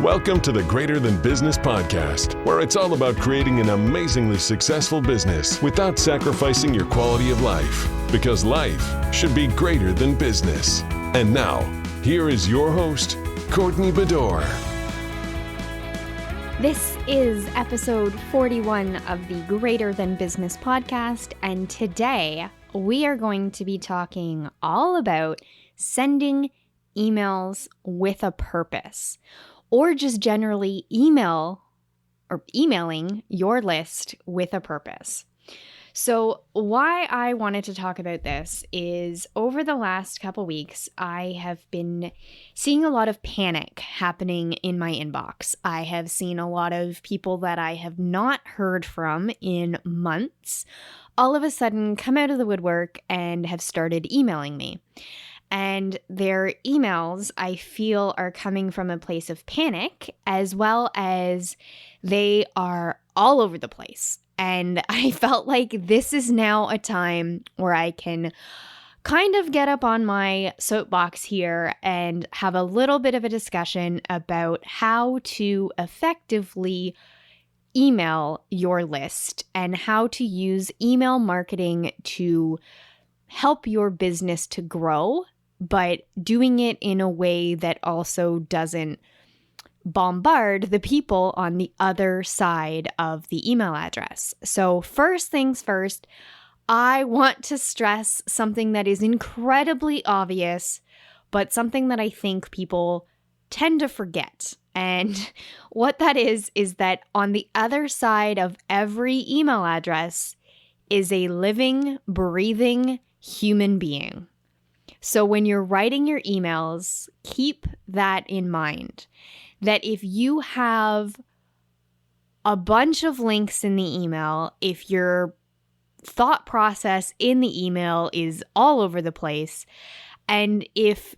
Welcome to the Greater Than Business podcast, where it's all about creating an amazingly successful business without sacrificing your quality of life, because life should be greater than business. And now, here is your host, Courtney Bedore. This is episode 41 of the Greater Than Business podcast, and today we are going to be talking all about sending emails with a purpose, or just generally emailing your list with a purpose. So why I wanted to talk about this is over the last couple weeks, I have been seeing a lot of panic happening in my inbox. I have seen a lot of people that I have not heard from in months all of a sudden come out of the woodwork and have started emailing me. And their emails, I feel, are coming from a place of panic, as well as they are all over the place. And I felt like this is now a time where I can kind of get up on my soapbox here and have a little bit of a discussion about how to effectively email your list and how to use email marketing to help your business to grow, but doing it in a way that also doesn't bombard the people on the other side of the email address. So first things first, I want to stress something that is incredibly obvious, but something that I think people tend to forget. And what that is that on the other side of every email address is a living, breathing human being. So when you're writing your emails, keep that in mind, that if you have a bunch of links in the email, if your thought process in the email is all over the place, and if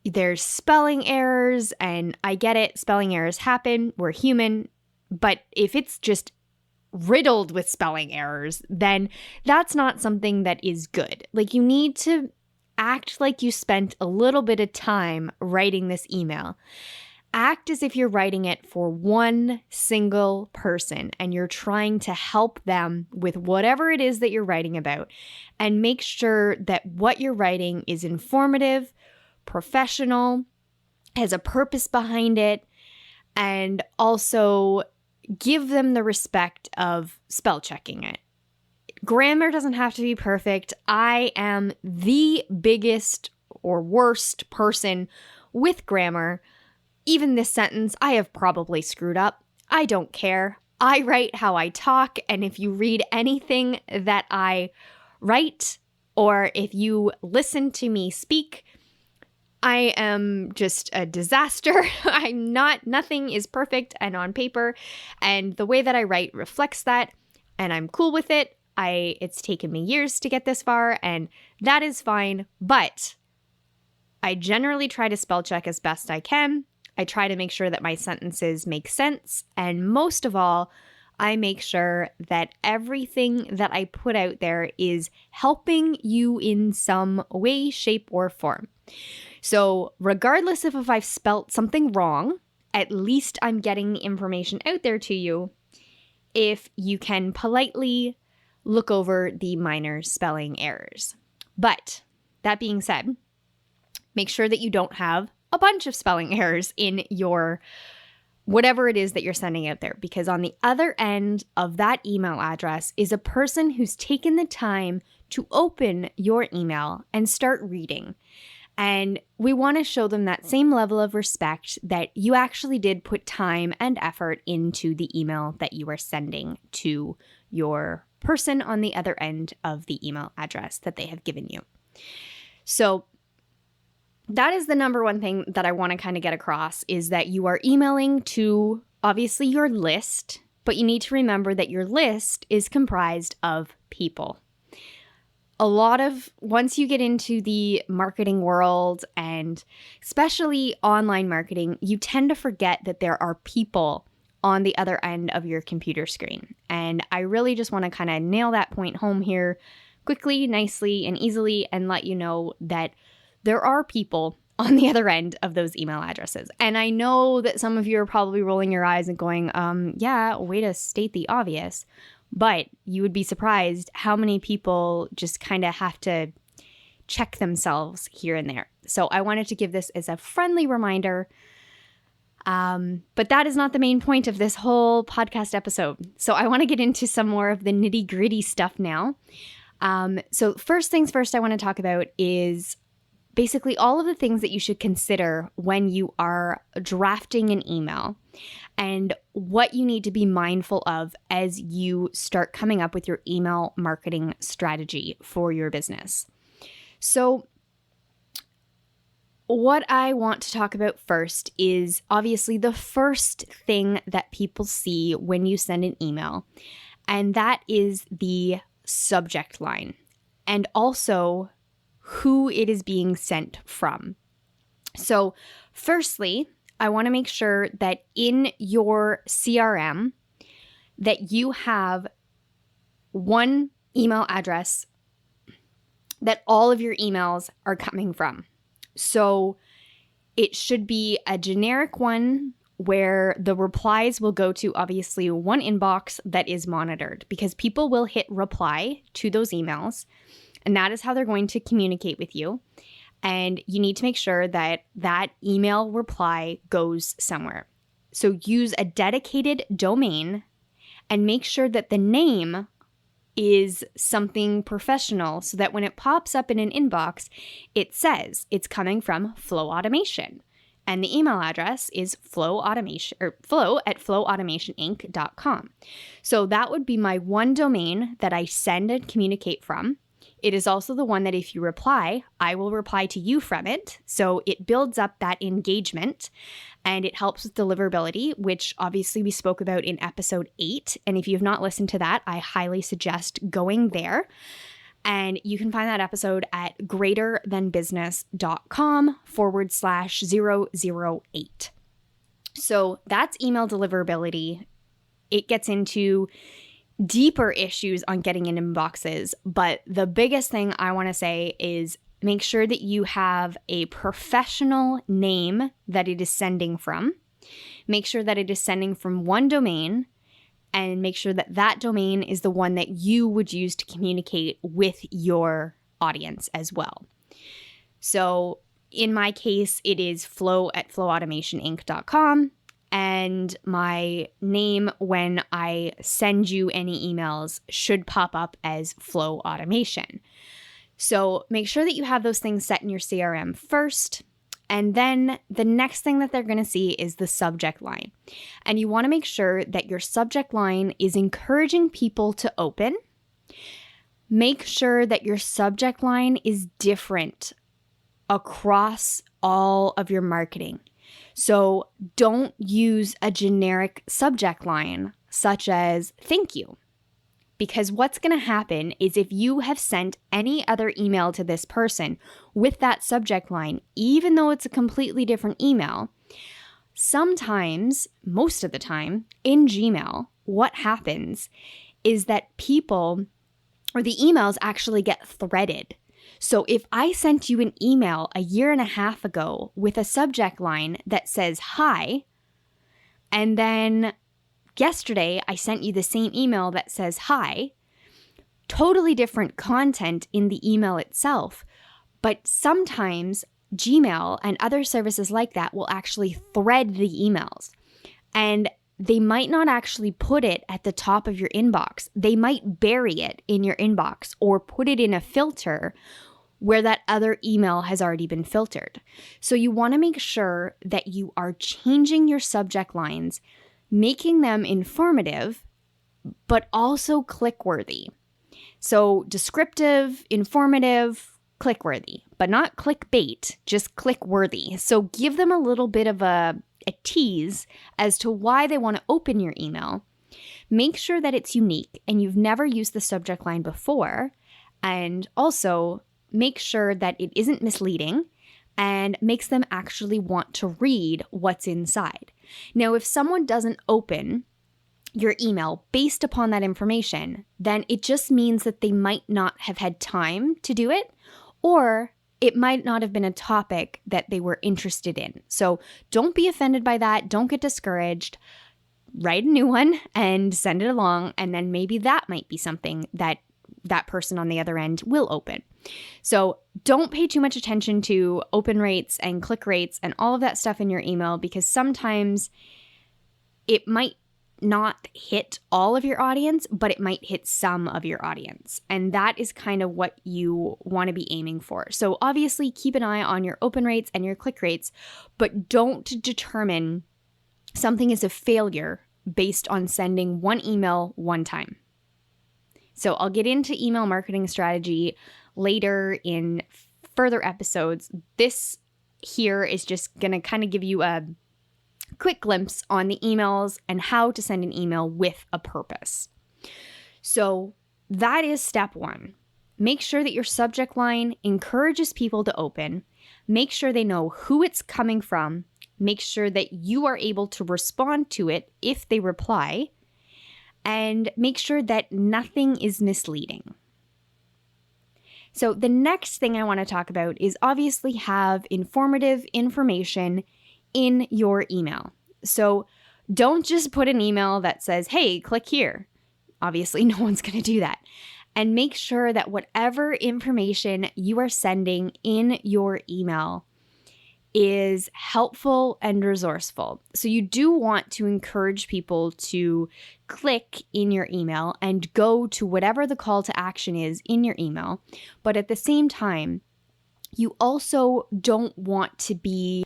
there's spelling errors, and I get it, spelling errors happen, we're human, but if it's just riddled with spelling errors, then that's not something that is good. Like, you need to act like you spent a little bit of time writing this email. Act as if you're writing it for one single person and you're trying to help them with whatever it is that you're writing about, and make sure that what you're writing is informative, professional, has a purpose behind it, and also give them the respect of spell checking it. Grammar doesn't have to be perfect. I am the biggest or worst person with grammar. Even this sentence, I have probably screwed up. I don't care. I write how I talk, and if you read anything that I write, or if you listen to me speak, I am just a disaster. Nothing is perfect and on paper, and the way that I write reflects that, and I'm cool with it. It's taken me years to get this far, and that is fine, but I generally try to spell check as best I can. I try to make sure that my sentences make sense, and most of all, I make sure that everything that I put out there is helping you in some way, shape, or form. So regardless of if I've spelt something wrong, at least I'm getting the information out there to you if you can politely look over the minor spelling errors. But that being said, make sure that you don't have a bunch of spelling errors in your whatever it is that you're sending out there, because on the other end of that email address is a person who's taken the time to open your email and start reading. And we want to show them that same level of respect that you actually did put time and effort into the email that you are sending to your person on the other end of the email address that they have given you. So that is the number one thing that I want to kind of get across, is that you are emailing to obviously your list, but you need to remember that your list is comprised of people. Once you get into the marketing world, and especially online marketing, you tend to forget that there are people on the other end of your computer screen. And I really just want to kind of nail that point home here quickly, nicely, and easily, and let you know that there are people on the other end of those email addresses. And I know that some of you are probably rolling your eyes and going, yeah, way to state the obvious. But you would be surprised how many people just kind of have to check themselves here and there. So I wanted to give this as a friendly reminder. But that is not the main point of this whole podcast episode. So I want to get into some more of the nitty-gritty stuff now. So first things first I want to talk about is basically all of the things that you should consider when you are drafting an email and what you need to be mindful of as you start coming up with your email marketing strategy for your business. So what I want to talk about first is obviously the first thing that people see when you send an email, and that is the subject line and also who it is being sent from. So firstly, I want to make sure that in your CRM that you have one email address that all of your emails are coming from. So it should be a generic one where the replies will go to obviously one inbox that is monitored, because people will hit reply to those emails, and that is how they're going to communicate with you. And you need to make sure that that email reply goes somewhere. So use a dedicated domain and make sure that the name is something professional so that when it pops up in an inbox, it says it's coming from Flow Automation. And the email address is flow@flowautomationinc.com. So that would be my one domain that I send and communicate from. It is also the one that if you reply, I will reply to you from it. So it builds up that engagement and it helps with deliverability, which obviously we spoke about in episode 8. And if you have not listened to that, I highly suggest going there. And you can find that episode at greaterthanbusiness.com/008. So that's email deliverability. It gets into deeper issues on getting in inboxes, but the biggest thing I want to say is make sure that you have a professional name that it is sending from. Make sure that it is sending from one domain, and make sure that that domain is the one that you would use to communicate with your audience as well. So in my case, it is flow@flowautomationinc.com. And my name when I send you any emails should pop up as Flow Automation. So make sure that you have those things set in your CRM first. And then the next thing that they're going to see is the subject line. And you want to make sure that your subject line is encouraging people to open. Make sure that your subject line is different across all of your marketing. So don't use a generic subject line such as thank you, because what's going to happen is if you have sent any other email to this person with that subject line, even though it's a completely different email, sometimes, most of the time in Gmail, what happens is that people or the emails actually get threaded. So if I sent you an email a year and a half ago with a subject line that says hi, and then yesterday I sent you the same email that says hi, totally different content in the email itself, but sometimes Gmail and other services like that will actually thread the emails, and they might not actually put it at the top of your inbox. They might bury it in your inbox or put it in a filter where that other email has already been filtered. So you want to make sure that you are changing your subject lines, making them informative, but also click-worthy. So descriptive, informative, click-worthy, but not clickbait, just click-worthy. So give them a little bit of a tease as to why they want to open your email. Make sure that it's unique and you've never used the subject line before, and also make sure that it isn't misleading and makes them actually want to read what's inside. Now, if someone doesn't open your email based upon that information, then it just means that they might not have had time to do it, or it might not have been a topic that they were interested in. So don't be offended by that. Don't get discouraged. Write a new one and send it along. And then maybe that might be something that that person on the other end will open. So don't pay too much attention to open rates and click rates and all of that stuff in your email, because sometimes it might not hit all of your audience, but it might hit some of your audience. And that is kind of what you want to be aiming for. So obviously keep an eye on your open rates and your click rates, but don't determine something is a failure based on sending one email one time. So I'll get into email marketing strategy later in further episodes. This here is just going to kind of give you a quick glimpse on the emails and how to send an email with a purpose. So that is step one. Make sure that your subject line encourages people to open. Make sure they know who it's coming from. Make sure that you are able to respond to it if they reply. And make sure that nothing is misleading. So the next thing I want to talk about is obviously have informative information in your email. So don't just put an email that says, hey, click here. Obviously, no one's going to do that. And make sure that whatever information you are sending in your email is helpful and resourceful. So you do want to encourage people to click in your email and go to whatever the call to action is in your email. But at the same time, you also don't want to be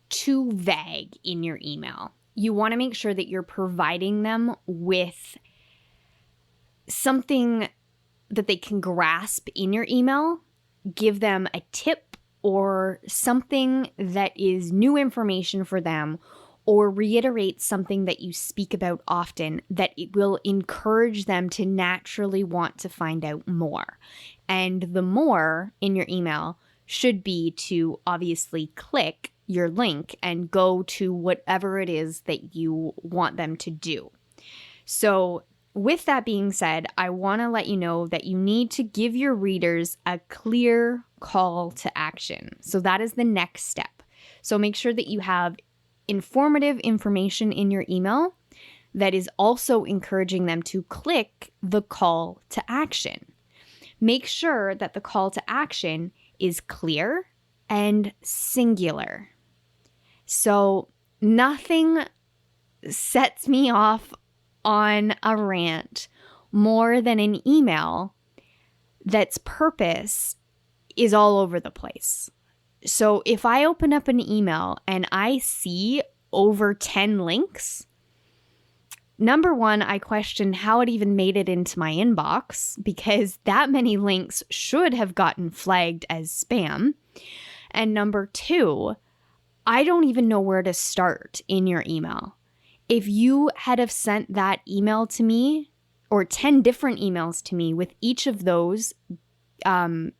too vague in your email. You want to make sure that you're providing them with something that they can grasp in your email. Give them a tip or something that is new information for them, or reiterate something that you speak about often that it will encourage them to naturally want to find out more. And the more in your email should be to obviously click your link and go to whatever it is that you want them to do. So with that being said, I want to let you know that you need to give your readers a clear call to action. So that is the next step. So make sure that you have informative information in your email that is also encouraging them to click the call to action. Make sure that the call to action is clear and singular. So nothing sets me off on a rant more than an email that's purpose is all over the place. So if I open up an email and I see over 10 links, number one, I question how it even made it into my inbox, because that many links should have gotten flagged as spam. And number two, I don't even know where to start in your email. If you had have sent that email to me, or 10 different emails to me with each of those 10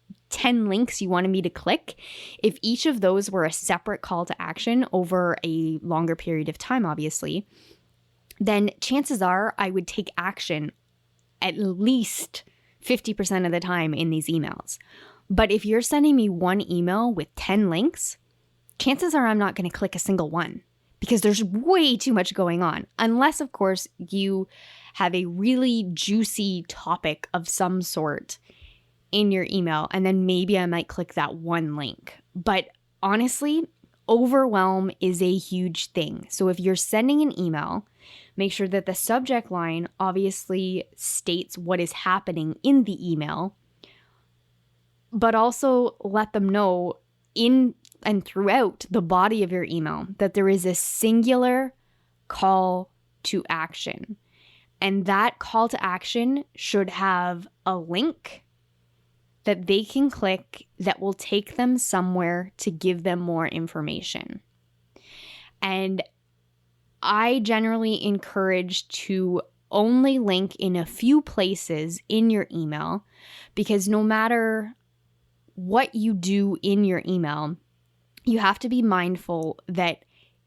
links you wanted me to click, if each of those were a separate call to action over a longer period of time, obviously, then chances are I would take action at least 50% of the time in these emails. But if you're sending me one email with 10 links, chances are I'm not going to click a single one, because there's way too much going on. Unless, of course, you have a really juicy topic of some sort in your email, and then maybe I might click that one link. But honestly, overwhelm is a huge thing. So if you're sending an email, make sure that the subject line obviously states what is happening in the email, but also let them know in and throughout the body of your email that there is a singular call to action. And that call to action should have a link that they can click that will take them somewhere to give them more information. And I generally encourage to only link in a few places in your email, because no matter what you do in your email, you have to be mindful that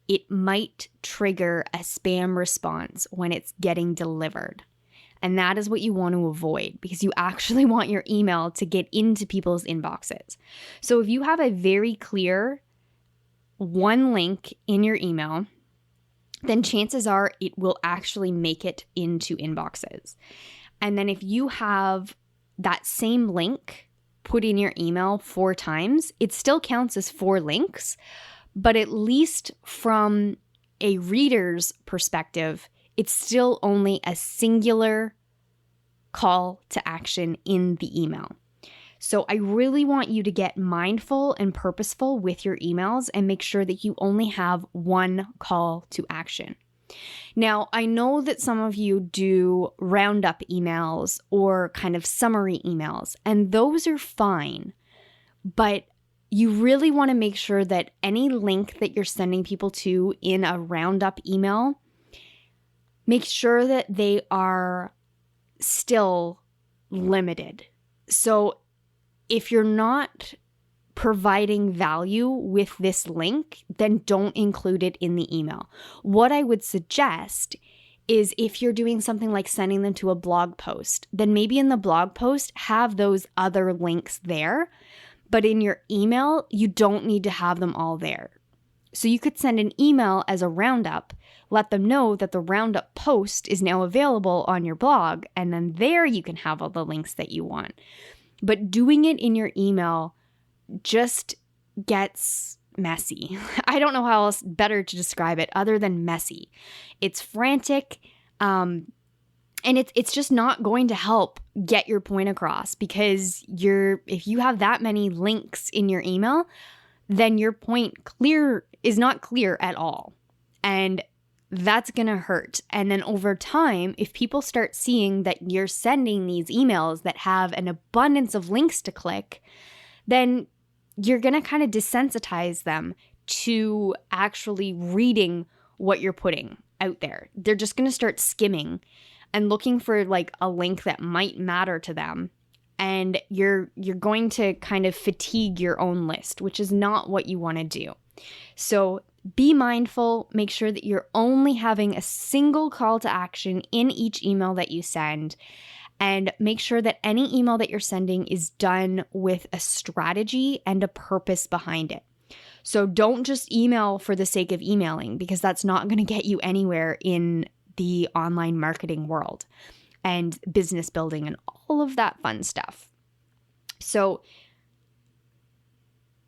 it might trigger a spam response when it's getting delivered. And that is what you want to avoid because you actually want your email to get into people's inboxes. So if you have a very clear one link in your email, then chances are it will actually make it into inboxes. And then if you have that same link put in your email 4 times, it still counts as 4 links, but at least from a reader's perspective, it's still only a singular call to action in the email. So I really want you to get mindful and purposeful with your emails and make sure that you only have one call to action. Now, I know that some of you do roundup emails or kind of summary emails, and those are fine, but you really want to make sure that any link that you're sending people to in a roundup email, make sure that they are still limited. So if you're not providing value with this link, then don't include it in the email. What I would suggest is if you're doing something like sending them to a blog post, then maybe in the blog post have those other links there, but in your email, you don't need to have them all there. So you could send an email as a roundup, let them know that the roundup post is now available on your blog, and then there you can have all the links that you want. But doing it in your email just gets messy. I don't know how else better to describe it other than messy. It's frantic, and it's just not going to help get your point across because if you have that many links in your email, then your point is not clear at all. And that's going to hurt. And then over time, if people start seeing that you're sending these emails that have an abundance of links to click, then you're going to kind of desensitize them to actually reading what you're putting out there. They're just going to start skimming and looking for like a link that might matter to them. And you're going to kind of fatigue your own list, which is not what you want to do. So be mindful, make sure that you're only having a single call to action in each email that you send, and make sure that any email that you're sending is done with a strategy and a purpose behind it. So don't just email for the sake of emailing because that's not going to get you anywhere in the online marketing world and business building and all of that fun stuff. So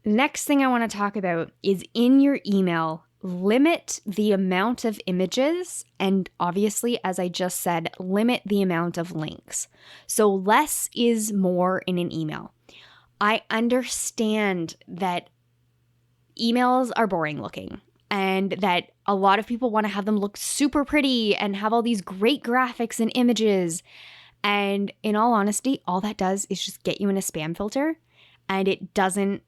next thing I want to talk about is in your email, limit the amount of images and obviously, as I just said, limit the amount of links. So less is more in an email. I understand that emails are boring looking and that a lot of people want to have them look super pretty and have all these great graphics and images. And in all honesty, all that does is just get you in a spam filter and it doesn't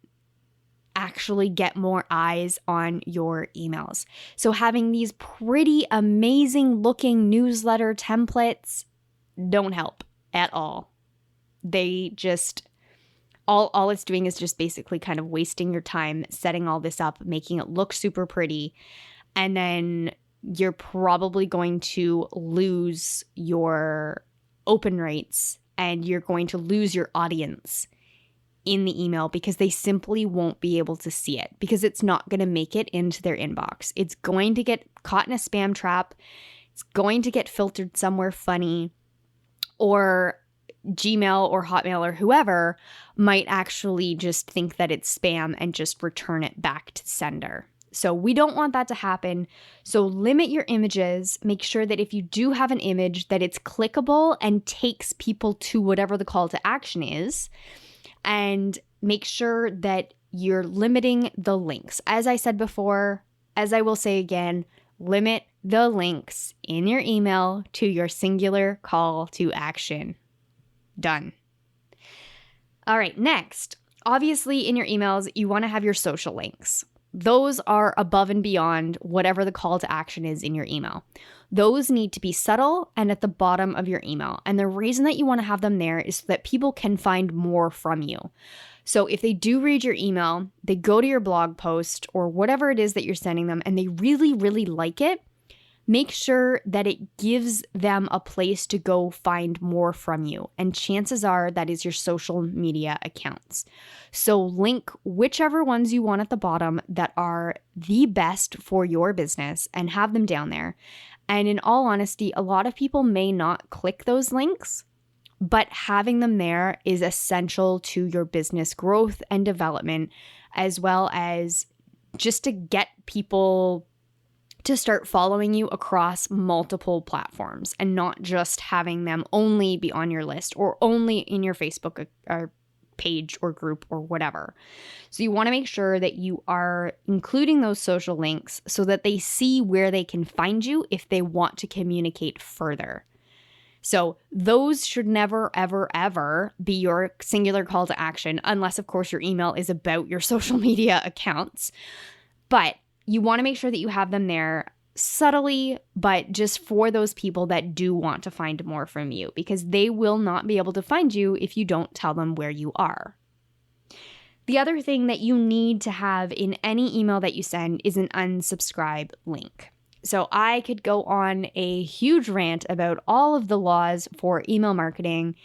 actually get more eyes on your emails. So having these pretty amazing looking newsletter templates don't help at all. They just, all it's doing is just basically kind of wasting your time setting all this up, making it look super pretty. And then you're probably going to lose your open rates and you're going to lose your audience in the email because they simply won't be able to see it because it's not going to make it into their inbox. It's going to get caught in a spam trap. It's going to get filtered somewhere funny, or Gmail or Hotmail or whoever might actually just think that it's spam and just return it back to sender. So we don't want that to happen. So limit your images. Make sure that if you do have an image that it's clickable and takes people to whatever the call to action is. And make sure that you're limiting the links. As I said before, as I will say again, limit the links in your email to your singular call to action. Done. All right, next, obviously in your emails, you want to have your social links. Those are above and beyond whatever the call to action is in your email. Those need to be subtle and at the bottom of your email. And the reason that you want to have them there is so that people can find more from you. So if they do read your email, they go to your blog post or whatever it is that you're sending them and they really, really like it, make sure that it gives them a place to go find more from you. And chances are that is your social media accounts. So link whichever ones you want at the bottom that are the best for your business and have them down there. And in all honesty, a lot of people may not click those links, but having them there is essential to your business growth and development, as well as just to get people to start following you across multiple platforms and not just having them only be on your list or only in your Facebook page or group or whatever. So you want to make sure that you are including those social links so that they see where they can find you if they want to communicate further. So those should never, ever, ever be your singular call to action, unless, of course, your email is about your social media accounts. But you want to make sure that you have them there subtly, but just for those people that do want to find more from you, because they will not be able to find you if you don't tell them where you are. The other thing that you need to have in any email that you send is an unsubscribe link. So I could go on a huge rant about all of the laws for email marketing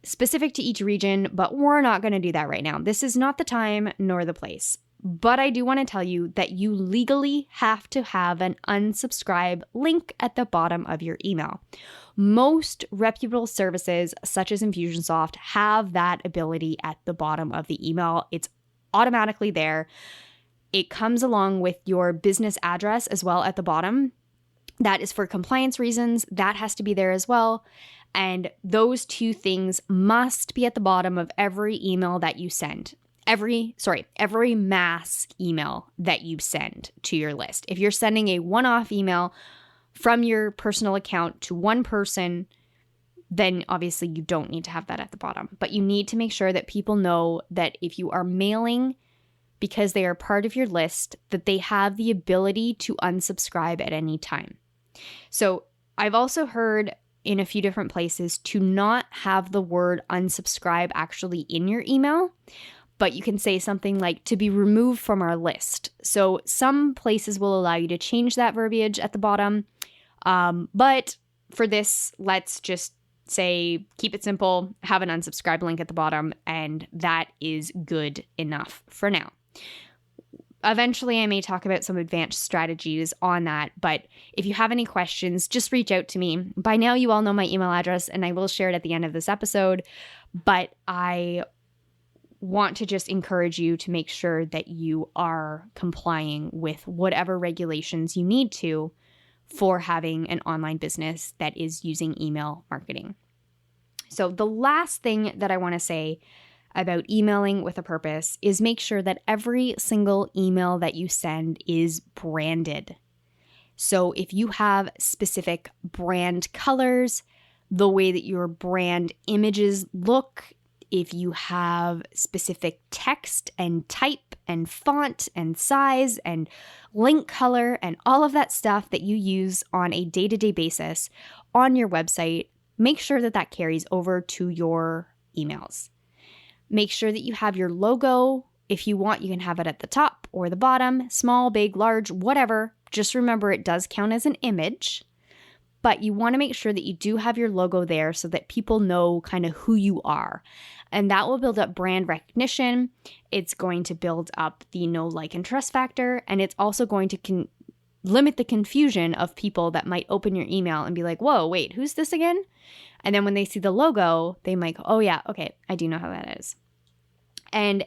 specific to each region, but we're not going to do that right now. This is not the time nor the place. But I do want to tell you that you legally have to have an unsubscribe link at the bottom of your email. Most reputable services, such as Infusionsoft, have that ability at the bottom of the email. It's automatically there. It comes along with your business address as well at the bottom. That is for compliance reasons. That has to be there as well. And those two things must be at the bottom of every email that you send. Every mass email that you send to your list. If you're sending a one-off email from your personal account to one person, then obviously you don't need to have that at the bottom. But you need to make sure that people know that if you are mailing because they are part of your list, that they have the ability to unsubscribe at any time. So I've also heard in a few different places to not have the word unsubscribe actually in your email, but you can say something like to be removed from our list. So some places will allow you to change that verbiage at the bottom. But for this, let's just say, keep it simple, have an unsubscribe link at the bottom, and that is good enough for now. Eventually, I may talk about some advanced strategies on that, but if you have any questions, just reach out to me. By now, you all know my email address, and I will share it at the end of this episode, but I want to just encourage you to make sure that you are complying with whatever regulations you need to for having an online business that is using email marketing. So the last thing that I want to say about emailing with a purpose is make sure that every single email that you send is branded. So if you have specific brand colors, the way that your brand images look, if you have specific text and type and font and size and link color and all of that stuff that you use on a day-to-day basis on your website, make sure that that carries over to your emails. Make sure that you have your logo. If you want, you can have it at the top or the bottom, small, big, large, whatever. Just remember it does count as an image, but you want to make sure that you do have your logo there so that people know kind of who you are. And that will build up brand recognition. It's going to build up the know, like, and trust factor. And it's also going to limit the confusion of people that might open your email and be like, whoa, wait, who's this again? And then when they see the logo, they might go, oh yeah, okay, I do know how that is. And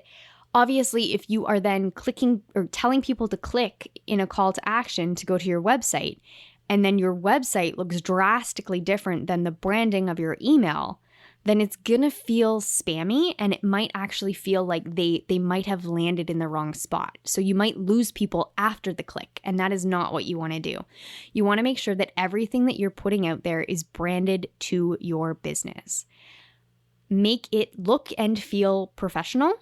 obviously, if you are then clicking or telling people to click in a call to action to go to your website, and then your website looks drastically different than the branding of your email, then it's going to feel spammy, and it might actually feel like they might have landed in the wrong spot. So you might lose people after the click, and that is not what you want to do. You want to make sure that everything that you're putting out there is branded to your business. Make it look and feel professional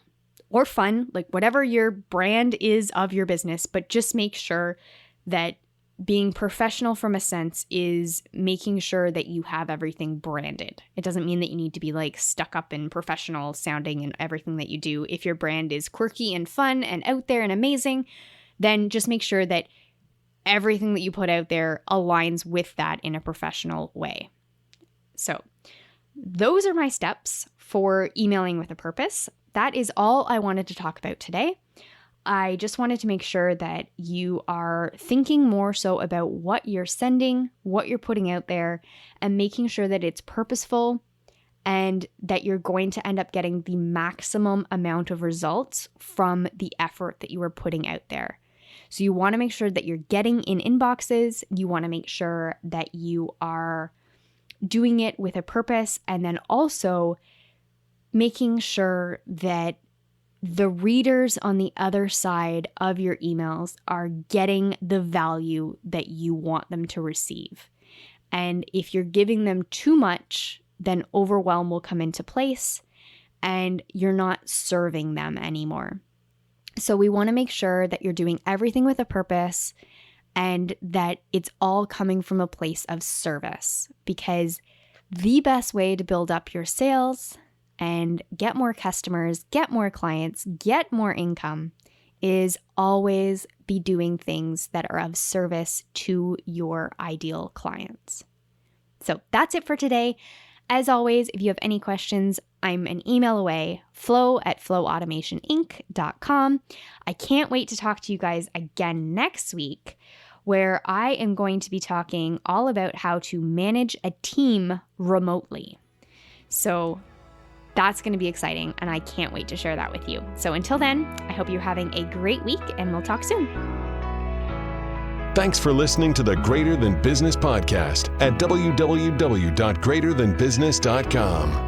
or fun, like whatever your brand is of your business, but just make sure that being professional from a sense is making sure that you have everything branded. It doesn't mean that you need to be like stuck up and professional sounding in everything that you do. If your brand is quirky and fun and out there and amazing, then just make sure that everything that you put out there aligns with that in a professional way. So those are my steps for emailing with a purpose. That is all I wanted to talk about today. I just wanted to make sure that you are thinking more so about what you're sending, what you're putting out there, and making sure that it's purposeful and that you're going to end up getting the maximum amount of results from the effort that you are putting out there. So you want to make sure that you're getting in inboxes. You want to make sure that you are doing it with a purpose, and then also making sure that the readers on the other side of your emails are getting the value that you want them to receive. And if you're giving them too much, then overwhelm will come into place and you're not serving them anymore. So we want to make sure that you're doing everything with a purpose and that it's all coming from a place of service, because the best way to build up your sales and get more customers, get more clients, get more income is always be doing things that are of service to your ideal clients. So that's it for today. As always, if you have any questions, I'm an email away, flow@flowautomationinc.com. I can't wait to talk to you guys again next week, where I am going to be talking all about how to manage a team remotely. So that's going to be exciting, and I can't wait to share that with you. So until then, I hope you're having a great week, and we'll talk soon. Thanks for listening to the Greater Than Business podcast at www.greaterthanbusiness.com.